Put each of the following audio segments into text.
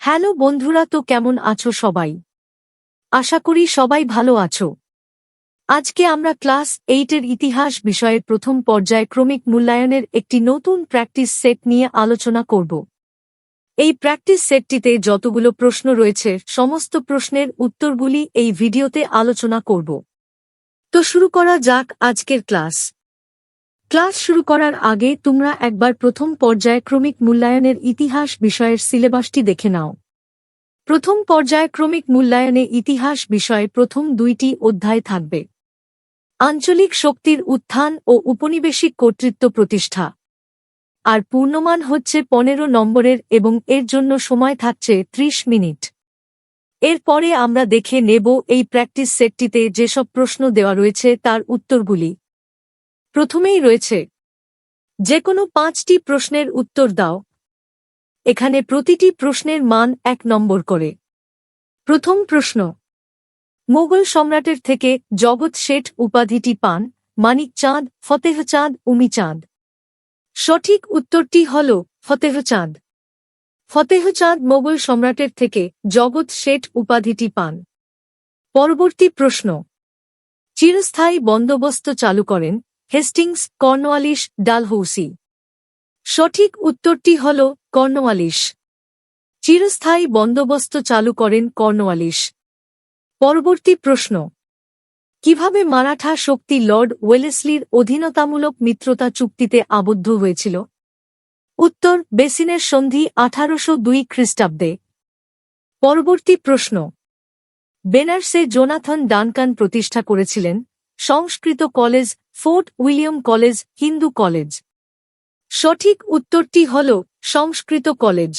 Hello বন্ধুরা, তো কেমন আছো সবাই? আশা করি সবাই ভালো আছো। আজকে আমরা ক্লাস 8 ইতিহাস বিষয়ের প্রথম পর্যায়ক্রমিক মূল্যায়নের একটি নতুন প্র্যাকটিস সেট নিয়ে আলোচনা করব। এই প্র্যাকটিস সেটটিতে যতগুলো প্রশ্ন রয়েছে সমস্ত প্রশ্নের উত্তরগুলি এই ভিডিওতে আলোচনা করব। তো শুরু করা যাক আজকের ক্লাস। ক্লাস শুরু করার আগে তোমরা একবার প্রথম পর্যায়ক্রমিক মূল্যায়নের ইতিহাস বিষয়ের সিলেবাসটি দেখে নাও। প্রথম পর্যায়ক্রমিক মূল্যায়নে ইতিহাস বিষয়ে প্রথম 2টি অধ্যায় থাকবে। আঞ্চলিক শক্তির উত্থান ও উপনিবেশিক কর্তৃত্ব প্রতিষ্ঠা। আর পূর্ণমান হচ্ছে 15 নম্বরের এবং এর জন্য সময় থাকছে 30 মিনিট। এরপরে আমরা দেখে নেব এই প্র্যাকটিস সেটটিতে যেসব প্রশ্ন দেওয়া রয়েছে তার উত্তরগুলি। প্রথমেই রয়েছে যে কোনো 5টি প্রশ্নের উত্তর দাও। এখানে প্রতিটি প্রশ্নের মান 1 নম্বর করে। প্রথম প্রশ্ন, মোগল সম্রাটের থেকে জগৎ শেঠ উপাধিটি পান মানিক চাঁদ, ফতেহ চাঁদ, উমি চাঁদ। সঠিক উত্তরটি হল ফতেহ চাঁদ। ফতেহ চাঁদ মোগল সম্রাটের থেকে জগৎ শেঠ উপাধিটি পান। পরবর্তী প্রশ্ন, চিরস্থায়ী বন্দোবস্ত চালু করেন হেস্টিংস, কর্নওয়ালিস, ডালহৌসি। সঠিক উত্তরটি হল কর্নওয়ালিস। চিরস্থায়ী বন্দোবস্ত চালু করেন কর্নওয়ালিস। পরবর্তী প্রশ্ন, কিভাবে মারাঠা শক্তি লর্ড ওয়েলেসলির অধীনতামূলক মিত্রতা চুক্তিতে আবদ্ধ হয়েছিল? উত্তর, বেসিনের সন্ধি 1802 খ্রিস্টাব্দে। পরবর্তী প্রশ্ন, বেনারসে জোনাথন ডানকান প্রতিষ্ঠা করেছিলেন Sanskrit college, Fort William college, Hindu college. সঠিক উত্তরটি হল সংস্কৃত কলেজ।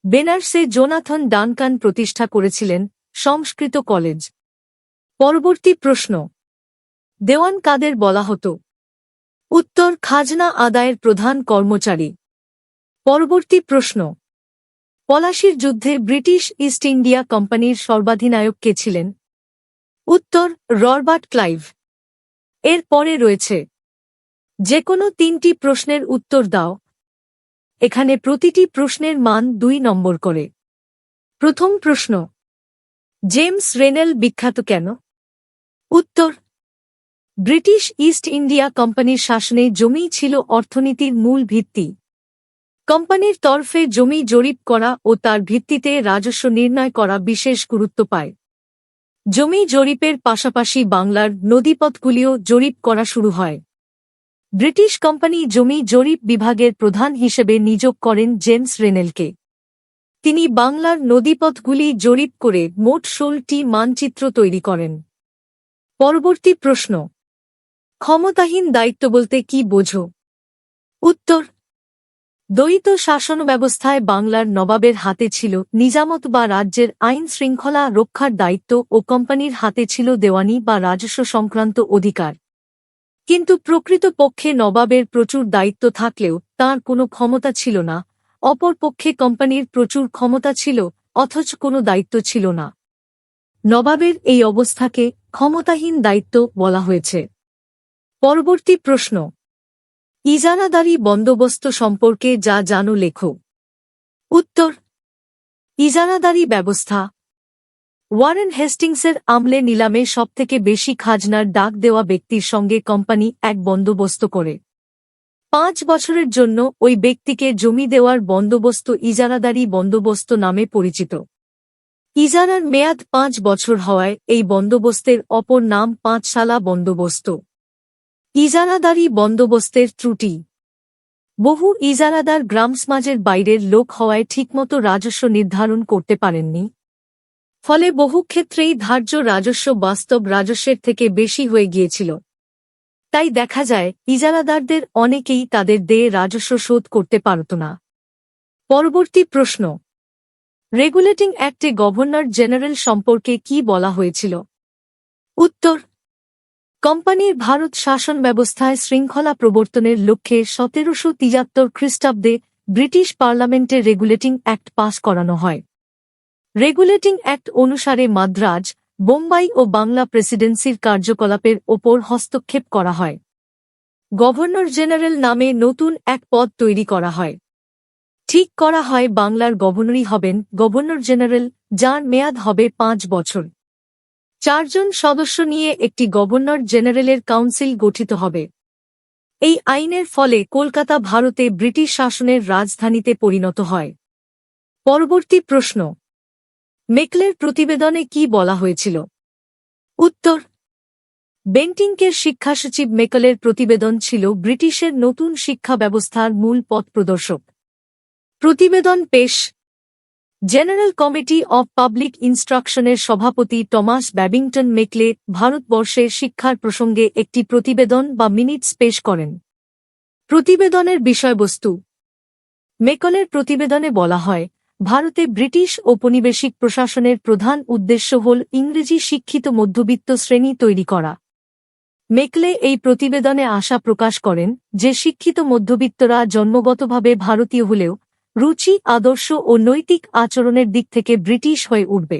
বেনারসে জোনাথন ডানকান প্রতিষ্ঠা করেছিলেন সংস্কৃত কলেজ। পরবর্তী প্রশ্ন, দেওয়ান কাদের বলা হতো? উত্তর, খাজনা আদায়ের প্রধান কর্মচারী। পরবর্তী প্রশ্ন, পলাশির যুদ্ধে ব্রিটিশ ইস্ট ইন্ডিয়া কোম্পানির সর্বাধিনায়ক কে ছিলেন? উত্তর, রবার্ট ক্লাইভ। এর পরে রয়েছে যে কোনো 3টি প্রশ্নের উত্তর দাও। এখানে প্রতিটি প্রশ্নের মান 2 নম্বর করে। প্রথম প্রশ্ন, জেমস রেনেল বিখ্যাত কেন? উত্তর, ব্রিটিশ ইস্ট ইন্ডিয়া কোম্পানির শাসনে জমি ছিল অর্থনীতির মূল ভিত্তি। কোম্পানির তরফে জমি জরিপ করা ও তার ভিত্তিতে রাজস্ব নির্ণয় করা বিশেষ গুরুত্ব পায়। জমি জরিপের পাশাপাশি বাংলার নদীপথগুলিও জরিপ করা শুরু হয়। ব্রিটিশ কোম্পানি জমি জরিপ বিভাগের প্রধান হিসেবে নিয়োগ করেন জেমস রেনেলকে। তিনি বাংলার নদীপথগুলি জরিপ করে মোট 16টি মানচিত্র তৈরি করেন। পরবর্তী প্রশ্ন, ক্ষমতাহীন দায়িত্ব বলতে কি বোঝো? উত্তর, দ্বৈত শাসন ব্যবস্থায় বাংলার নবাবের হাতে ছিল নিজামত বা রাজ্যের আইন শৃঙ্খলা রক্ষার দায়িত্ব ও কোম্পানির হাতে ছিল দেওয়ানি বা রাজস্ব সংক্রান্ত অধিকার। কিন্তু প্রকৃতপক্ষে নবাবের প্রচুর দায়িত্ব থাকলেও তাঁর কোনো ক্ষমতা ছিল না, অপরপক্ষে কোম্পানির প্রচুর ক্ষমতা ছিল অথচ কোনো দায়িত্ব ছিল না। নবাবের এই অবস্থাকে ক্ষমতাহীন দায়িত্ব বলা হয়েছে। পরবর্তী প্রশ্ন, ইজারাদারি বন্দোবস্ত সম্পর্কে যা জানো লেখো। উত্তর, ইজারাদারি ব্যবস্থা। ওয়ারেন হেস্টিংসের আমলে নিলামে সবথেকে বেশি খাজনার ডাক দেওয়া ব্যক্তির সঙ্গে কোম্পানি এক বন্দোবস্ত করে। 5 বছরের জন্য ওই ব্যক্তিকে জমি দেওয়ার বন্দোবস্ত ইজারাদারি বন্দোবস্ত নামে পরিচিত। ইজারার মেয়াদ 5 বছর হওয়ায় এই বন্দোবস্তের অপর নাম পাঁচশালা বন্দোবস্ত। ইজারাদারি বন্দোবস্তের ত্রুটি, বহু ইজারাদার গ্রামসমাজের বাইরের লোক হওয়ায় ঠিকমতো রাজস্ব নির্ধারণ করতে পারেননি। ফলে বহু ক্ষেত্রেই ধার্য রাজস্ব বাস্তব রাজস্বের থেকে বেশি হয়ে গিয়েছিল। তাই দেখা যায় ইজারাদারদের অনেকেই তাদের দেয়ে রাজস্ব শোধ করতে পারত না। পরবর্তী প্রশ্ন, রেগুলেটিং অ্যাক্টে গভর্নর জেনারেল সম্পর্কে কি বলা হয়েছিল? উত্তর, কোম্পানির ভারত শাসন ব্যবস্থায় শৃঙ্খলা প্রবর্তনের লক্ষ্যে 1773 খ্রিস্টাব্দে ব্রিটিশ পার্লামেন্টে রেগুলেটিং অ্যাক্ট পাস করানো হয়। রেগুলেটিং অ্যাক্ট অনুসারে মাদ্রাজ, বোম্বাই ও বাংলা প্রেসিডেন্সির কার্যকলাপের ওপর হস্তক্ষেপ করা হয়। গভর্নর জেনারেল নামে নতুন এক পদ তৈরি করা হয়। ঠিক করা হয় বাংলার গভর্নরই হবেন গভর্নর জেনারেল, যার মেয়াদ হবে 5 বছর। 4 জন সদস্য নিয়ে একটি গভর্নর জেনারেলের কাউন্সিল গঠিত হবে। এই আইনের ফলে কলকাতা ভারতে ব্রিটিশ শাসনের রাজধানীতে পরিণত হয়। পরবর্তী প্রশ্ন, মেকলের প্রতিবেদনে কি বলা হয়েছিল? উত্তর, বেন্টিংকের শিক্ষাসচিব মেকলের প্রতিবেদন ছিল ব্রিটিশের নতুন শিক্ষা ব্যবস্থার মূল পথপ্রদর্শক। প্রতিবেদন পেশ জেনারেল কমিটি অব পাবলিক ইনস্ট্রাকশনের সভাপতি টমাস ব্যাবিংটন মেকলে ভারতবর্ষের শিক্ষার প্রসঙ্গে একটি প্রতিবেদন বা মিনিটস পেশ করেন। প্রতিবেদনের বিষয়বস্তু, মেকলের প্রতিবেদনে বলা হয়, ভারতে ব্রিটিশ ঔপনিবেশিক প্রশাসনের প্রধান উদ্দেশ্য হল ইংরেজি শিক্ষিত মধ্যবিত্ত শ্রেণী তৈরি করা। মেকলে এই প্রতিবেদনে আশা প্রকাশ করেন যে শিক্ষিত মধ্যবিত্তরা জন্মগতভাবে ভারতীয় হলেও রুচি, আদর্শ ও নৈতিক আচরণের দিক থেকে ব্রিটিশ হয়ে উঠবে।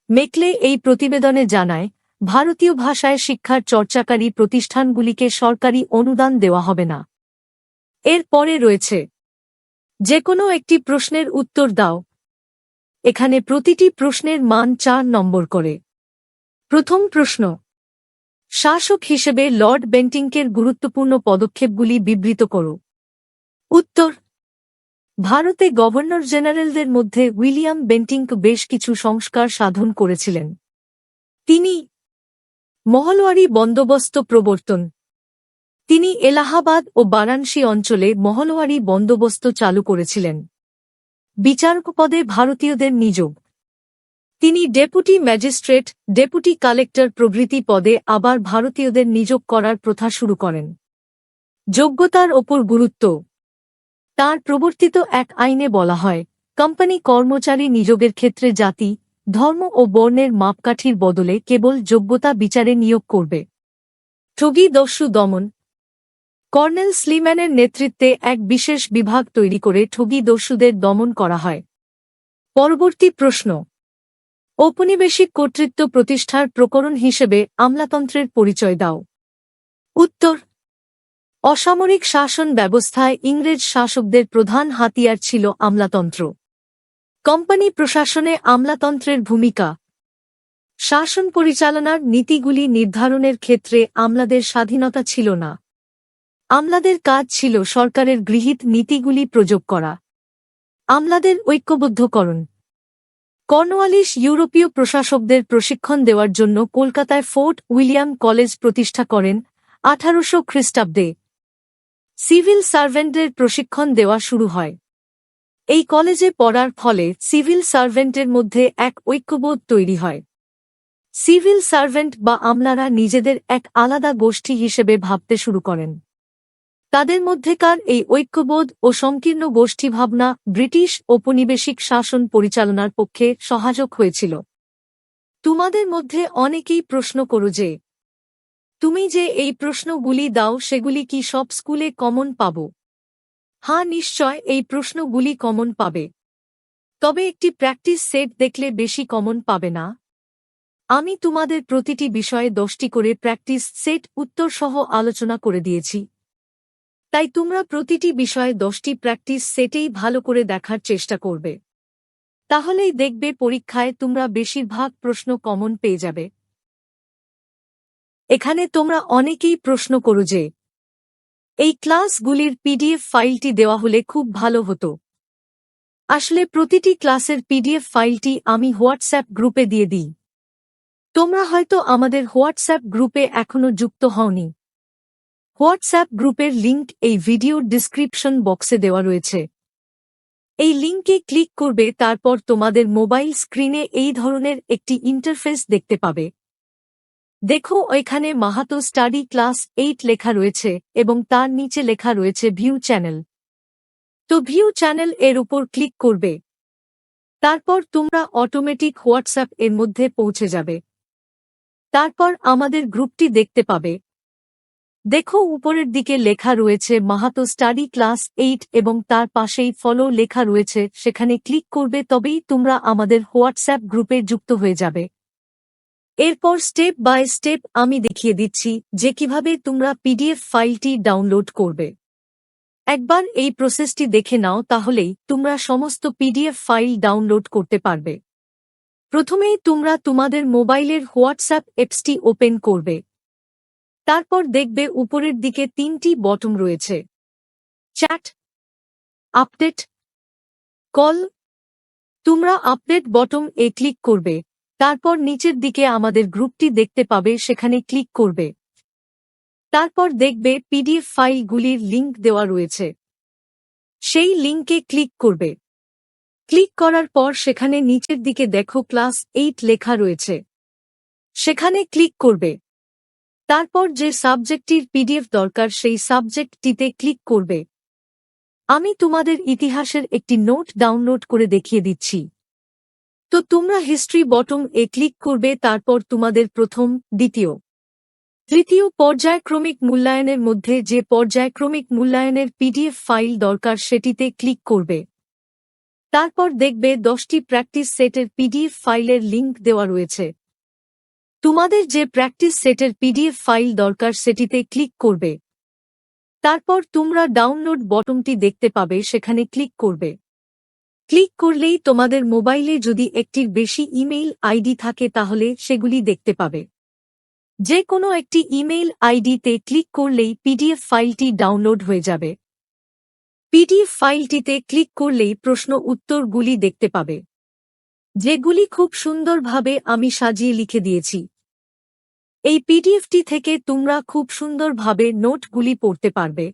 মেকলে এই প্রতিবেদনে জানায়, ভারতীয় ভাষায় শিক্ষার চর্চাকারী প্রতিষ্ঠানগুলিকে সরকারি অনুদান দেওয়া হবে না। এর পরে রয়েছে, যেকোনো একটি প্রশ্নের উত্তর দাও। এখানে প্রতিটি প্রশ্নের মান 4 নম্বর করে। প্রথম প্রশ্ন, শাসক হিসেবে লর্ড বেন্টিংকের গুরুত্বপূর্ণ পদক্ষেপগুলি বিবৃত করো। উত্তর, ভারতে গভর্নর জেনারেলদের মধ্যে উইলিয়াম বেন্টিংক বেশ কিছু সংস্কার সাধন করেছিলেন। তিনি মহলওয়ারি বন্দোবস্ত প্রবর্তন। তিনি এলাহাবাদ ও বারাণসী অঞ্চলে মহলওয়ারি বন্দোবস্ত চালু করেছিলেন। বিচারক পদে ভারতীয়দের নিয়োগ। তিনি ডেপুটি ম্যাজিস্ট্রেট, ডেপুটি কালেক্টর প্রভৃতি পদে আবার ভারতীয়দের নিয়োগ করার প্রথা শুরু করেন। যোগ্যতার ওপর গুরুত্ব। তাঁর প্রবর্তিত এক আইনে বলা হয়, কোম্পানি কর্মচারী নিয়োগের ক্ষেত্রে জাতি, ধর্ম ও বর্ণের মাপকাঠির বদলে কেবল যোগ্যতা বিচারে নিয়োগ করবে। ঠগী দস্যু দমন। কর্নেল স্লিম্যানের নেতৃত্বে এক বিশেষ বিভাগ তৈরি করে ঠগী দস্যুদের দমন করা হয়। পরবর্তী প্রশ্ন, ঔপনিবেশিক কর্তৃত্ব প্রতিষ্ঠার প্রকরণ হিসেবে আমলাতন্ত্রের পরিচয় দাও। উত্তর, অসামরিক শাসন ব্যবস্থায় ইংরেজ শাসকদের প্রধান হাতিয়ার ছিল আমলাতন্ত্র। কোম্পানি প্রশাসনে আমলাতন্ত্রের ভূমিকা, শাসন পরিচালনার নীতিগুলি নির্ধারণের ক্ষেত্রে আমলাদের স্বাধীনতা ছিল না। আমলাদের কাজ ছিল সরকারের গৃহীত নীতিগুলি প্রয়োগ করা। আমলাদের ঐক্যবদ্ধকরণ। কর্নওয়ালিস ইউরোপীয় প্রশাসকদের প্রশিক্ষণ দেওয়ার জন্য কলকাতায় ফোর্ট উইলিয়াম কলেজ প্রতিষ্ঠা করেন 1800 খ্রিস্টাব্দে। সিভিল সার্ভেন্টদের প্রশিক্ষণ দেওয়া শুরু হয়। এই কলেজে পড়ার ফলে সিভিল সার্ভেন্টের মধ্যে এক ঐক্যবোধ তৈরি হয়। সিভিল সার্ভেন্ট বা আমলারা নিজেদের এক আলাদা গোষ্ঠী হিসেবে ভাবতে শুরু করেন। তাদের মধ্যেকার এই ঐক্যবোধ ও সংকীর্ণ গোষ্ঠীভাবনা ব্রিটিশ ঔপনিবেশিক শাসন পরিচালনার পক্ষে সহায়ক হয়েছিল। তোমাদের মধ্যে অনেকেই প্রশ্ন করো যে, তুমি যে এই প্রশ্নগুলি দাও সেগুলি কি সব স্কুলে কমন পাব? হ্যাঁ, নিশ্চয় এই প্রশ্নগুলি কমন পাবে। তবে একটি প্র্যাকটিস সেট দেখলে বেশি কমন পাবে না। আমি তোমাদের প্রতিটি বিষয়ে 10টি করে প্র্যাকটিস সেট উত্তর সহ আলোচনা করে দিয়েছি। তাই তোমরা প্রতিটি বিষয়ে 10টি প্র্যাকটিস সেটেই ভালো করে দেখার চেষ্টা করবে। তাহলেই দেখবে পরীক্ষায় তোমরা বেশিরভাগ প্রশ্ন কমন পেয়ে যাবে। এখানে তোমরা অনেকেই প্রশ্ন করো যে, এই ক্লাসগুলির পিডিএফ ফাইলটি দেওয়া হলে খুব ভালো হতো। আসলে প্রতিটি ক্লাসের পিডিএফ ফাইলটি আমি হোয়াটসঅ্যাপ গ্রুপে দিয়ে দিই। তোমরা হয়তো আমাদের হোয়াটসঅ্যাপ গ্রুপে এখনো যুক্ত হওনি। হোয়াটসঅ্যাপ গ্রুপের লিংক এই ভিডিওর ডিসক্রিপশন বক্সে দেওয়া রয়েছে। এই লিংকে ক্লিক করবে, তারপর তোমাদের মোবাইল স্ক্রিনে এই ধরনের একটি ইন্টারফেস দেখতে পাবে। দেখো, এখানে মাহাতো স্টাডি ক্লাস 8 লেখা রয়েছে এবং তার নিচে লেখা রয়েছে ভিউ চ্যানেল। তো ভিউ চ্যানেল এর উপর ক্লিক করবে। তারপর তোমরা অটোমেটিক হোয়াটসঅ্যাপ এর মধ্যে পৌঁছে যাবে। তারপর আমাদের গ্রুপটি দেখতে পাবে। দেখো, উপরের দিকে লেখা রয়েছে মাহাতো স্টাডি ক্লাস 8 এবং তার পাশেই ফলো লেখা রয়েছে, সেখানে ক্লিক করবে, তবেই তোমরা আমাদের হোয়াটসঅ্যাপ গ্রুপে যুক্ত হয়ে যাবে। এরপর স্টেপ বাই স্টেপ আমি দেখিয়ে দিচ্ছি যে কিভাবে তোমরা পিডিএফ ফাইলটি ডাউনলোড করবে। একবার এই প্রসেসটি দেখে নাও, তাহলেই তোমরা সমস্ত পিডিএফ ফাইল ডাউনলোড করতে পারবে। প্রথমেই তোমরা তোমাদের মোবাইলের হোয়াটসঅ্যাপ অ্যাপসটি ওপেন করবে। তারপর দেখবে উপরের দিকে 3টি বটন রয়েছে, চ্যাট, আপডেট, কল। তোমরা আপডেট বটন এ ক্লিক করবে। তারপর নিচের দিকে আমাদের গ্রুপটি দেখতে পাবে, সেখানে ক্লিক করবে। তারপর দেখবে পিডিএফ ফাইলগুলির লিংক দেওয়া রয়েছে, সেই লিংকে ক্লিক করবে। ক্লিক করার পর সেখানে নিচের দিকে দেখো ক্লাস 8 লেখা রয়েছে, সেখানে ক্লিক করবে। তারপর যে সাবজেক্টটির পিডিএফ দরকার সেই সাবজেক্টটিতে ক্লিক করবে। আমি তোমাদের ইতিহাসের একটি নোট ডাউনলোড করে দেখিয়ে দিচ্ছি। তো তোমরা হিস্ট্রি বটন এ ক্লিক করবে। তারপর তোমাদের প্রথম, দ্বিতীয়, তৃতীয় পর্যায়ক্রমিক মূল্যায়নের মধ্যে যে পর্যায়ক্রমিক মূল্যায়নের পিডিএফ ফাইল দরকার সেটিতে ক্লিক করবে। তারপর দেখবে 10টি প্র্যাকটিস সেটের পিডিএফ ফাইলের লিংক দেওয়া রয়েছে। তোমাদের যে প্র্যাকটিস সেটের পিডিএফ ফাইল দরকার সেটিতে ক্লিক করবে। তারপর তোমরা ডাউনলোড বটনটি দেখতে পাবে, সেখানে ক্লিক করবে। ক্লিক করলেই তোমাদের মোবাইলে যদি একটির বেশি ইমেইল আইডি থাকে তাহলে সেগুলি দেখতে পাবে। যে কোনো একটি ইমেইল আইডিতে ক্লিক করলেই পিডিএফ ফাইলটি ডাউনলোড হয়ে যাবে। পিডিএফ ফাইলটিতে ক্লিক করলেই প্রশ্ন উত্তরগুলি দেখতে পাবে, যেগুলি খুব সুন্দরভাবে আমি সাজিয়ে লিখে দিয়েছি। এই পিডিএফটি থেকে তোমরা খুব সুন্দরভাবে নোটগুলি পড়তে পারবে।